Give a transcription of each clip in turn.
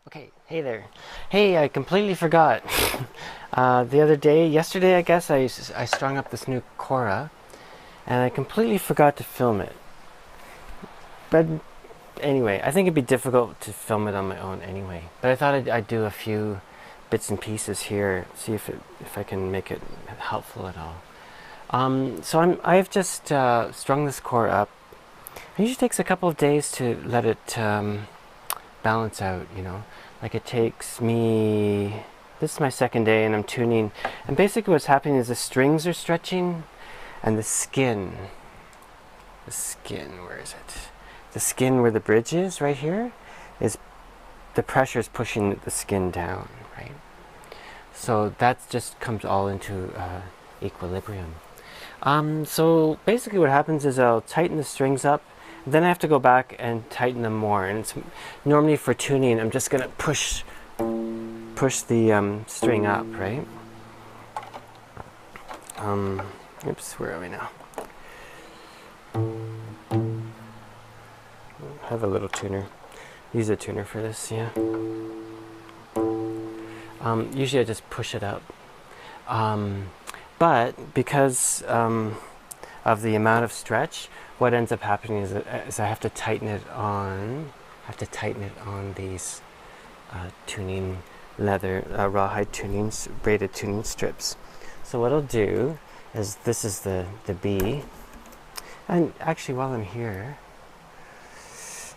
Okay, hey there. Hey, I completely forgot. The other day, yesterday I guess, I strung up this new kora, and I completely forgot to film it. But anyway, I think it'd be difficult to film it on my own anyway. But I thought I'd do a few bits and pieces here, see if I can make it helpful at all. I've just strung this kora up. It usually takes a couple of days to let it balance out, you know. Like it takes me, this is my second day and I'm tuning, and basically what's happening is the strings are stretching and the skin, where is it? The skin where the bridge is, right here, is, the pressure is pushing the skin down, right? So that just comes all into equilibrium. So basically what happens is I'll tighten the strings up, then I have to go back and tighten them more. And it's normally for tuning, I'm just gonna push the string up, right? Oops, where are we now? I have a little tuner. Use a tuner for this, yeah. Usually I just push it up. But because of the amount of stretch, what ends up happening is I have to tighten it on. These tuning leather rawhide tunings, braided tuning strips. So what I'll do is, this is the B, and actually while I'm here,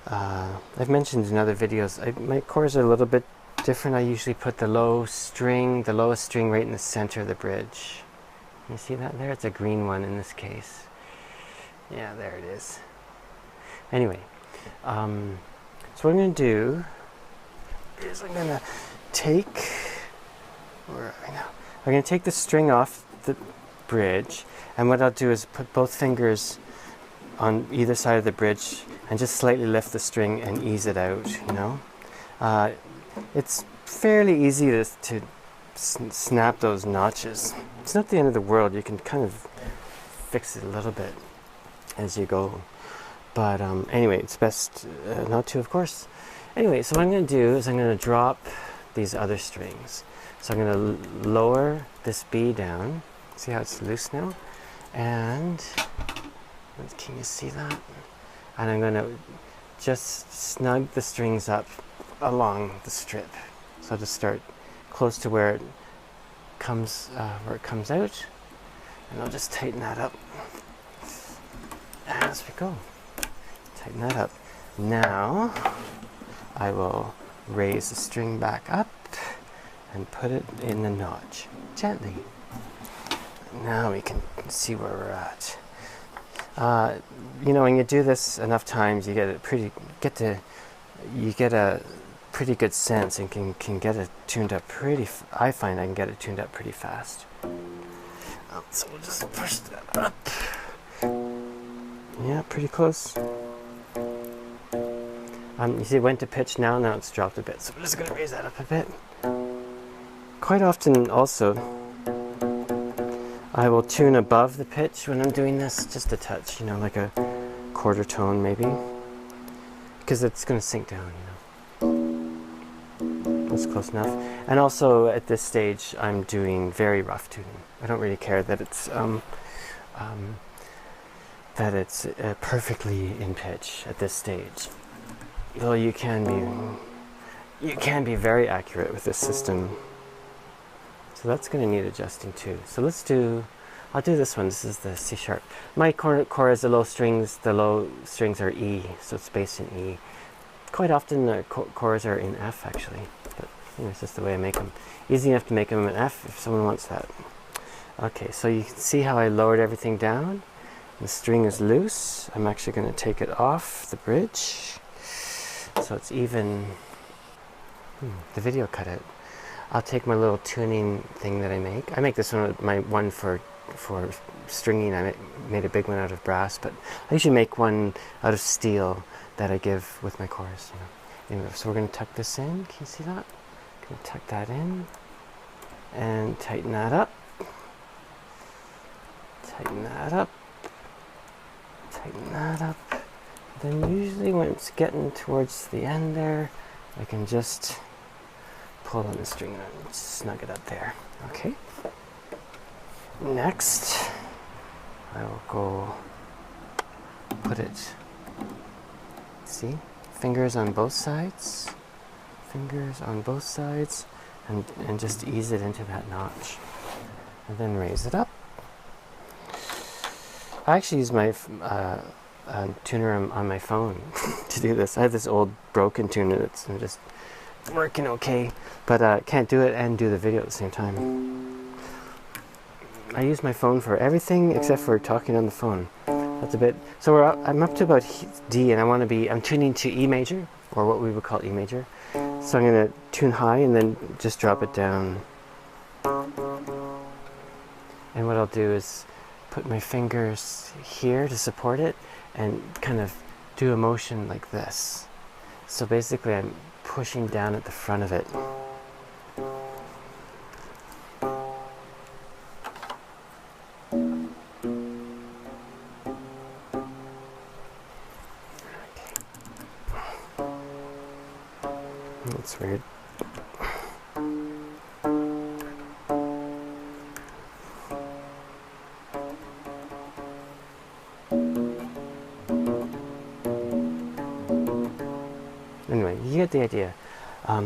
I've mentioned in other videos, my cores are a little bit different. I usually put the lowest string right in the center of the bridge. You see that there? It's a green one in this case. Yeah, there it is. Anyway, so what I'm going to do is I'm going to take, where are we now? I'm going to take the string off the bridge, and what I'll do is put both fingers on either side of the bridge and just slightly lift the string and ease it out, you know. It's fairly easy to snap those notches. It's not the end of the world. You can kind of fix it a little bit as you go, but anyway, it's best not to, of course. Anyway, so what I'm going to do is I'm going to drop these other strings. So I'm going to lower this B down. See how it's loose now? And can you see that? And I'm going to just snug the strings up along the strip. So I'll just start close to where it comes out, and I'll just tighten that up as we go. Tighten that up. Now I will raise the string back up and put it in the notch gently. Now we can see where we're at. You know, when you do this enough times, you get a pretty good sense, and can get it tuned up I find I can get it tuned up pretty fast. So we'll just push that up. Yeah, pretty close. You see it went to pitch now it's dropped a bit, so we're just going to raise that up a bit. Quite often also, I will tune above the pitch when I'm doing this, just a touch, you know, like a quarter tone maybe, because it's going to sink down, you know. That's close enough. And also at this stage, I'm doing very rough tuning. I don't really care that it's perfectly in pitch at this stage. Though you can be very accurate with this system. So that's going to need adjusting too. So I'll do this one. This is the C sharp. My kora is the low strings. The low strings are E, so it's based in E. Quite often the chords are in F actually, but you know, it's just the way I make them. Easy enough to make them in F if someone wants that. Okay, so you can see how I lowered everything down. The string is loose. I'm actually going to take it off the bridge, so it's even. The video cut it. I'll take my little tuning thing that I make. I make this one, my one for stringing. I made a big one out of brass, but I usually make one out of steel that I give with my chorus. You know. Anyway, so we're going to tuck this in. Can you see that? Going to tuck that in and tighten that up. Tighten that up. Tighten that up. Then usually when it's getting towards the end there, I can just pull on the string and snug it up there. Okay. Next, I will go put it, see, fingers on both sides, and just ease it into that notch. And then raise it up. I actually use my tuner on my phone to do this. I have this old broken tuner that's just working okay, but can't do it and do the video at the same time. I use my phone for everything except for talking on the phone. That's a bit. So I'm up to about D, and I'm tuning to E major, or what we would call E major. So I'm going to tune high and then just drop it down. And what I'll do is put my fingers here to support it and kind of do a motion like this. So basically I'm pushing down at the front of it. That's weird. Anyway, you get the idea.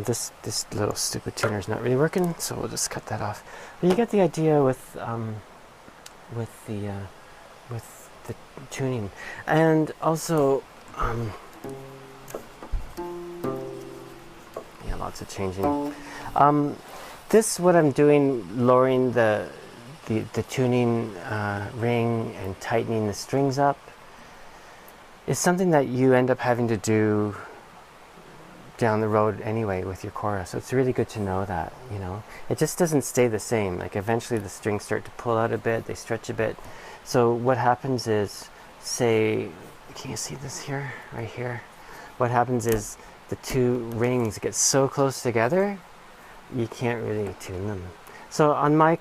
This little stupid tuner is not really working, so we'll just cut that off. But you get the idea with the tuning, and also yeah, lots of changing. This, what I'm doing, lowering the tuning ring and tightening the strings up, is something that you end up having to do down the road anyway with your kora. So it's really good to know that, you know. It just doesn't stay the same. Like eventually the strings start to pull out a bit, they stretch a bit. So what happens is, say, can you see this here, right here? What happens is the two rings get so close together, you can't really tune them. So on my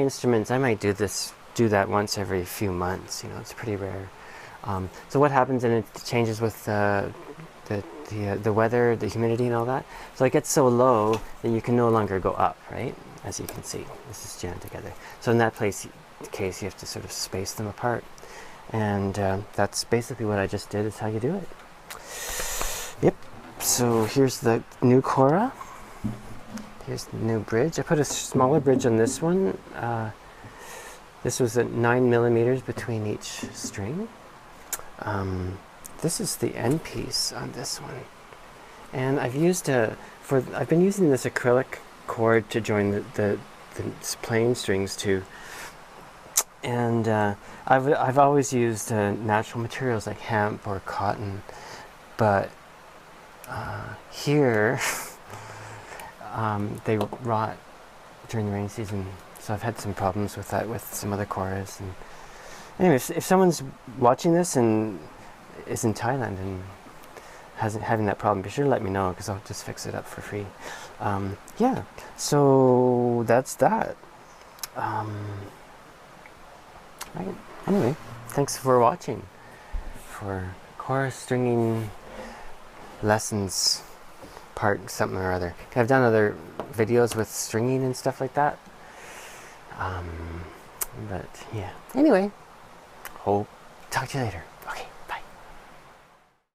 instruments, I might do that once every few months. You know, it's pretty rare. So what happens, and it changes with the weather, the humidity and all that. So it gets so low that you can no longer go up, right? As you can see, this is jammed together. So in that case, you have to sort of space them apart. And that's basically what I just did, is how you do it. Yep, so here's the new kora. Here's the new bridge. I put a smaller bridge on this one. This was at 9 millimeters between each string. This is the end piece on this one, and I've been using this acrylic cord to join the plain strings to, and I've always used natural materials like hemp or cotton, but here they rot during the rainy season, so I've had some problems with that with some other koras. And anyway, if someone's watching this and is in Thailand and having that problem, be sure to let me know, because I'll just fix it up for free. Yeah, so that's that. Right. Anyway, thanks for watching for kora stringing lessons part something or other. I've done other videos with stringing and stuff like that. But yeah, anyway, talk to you later.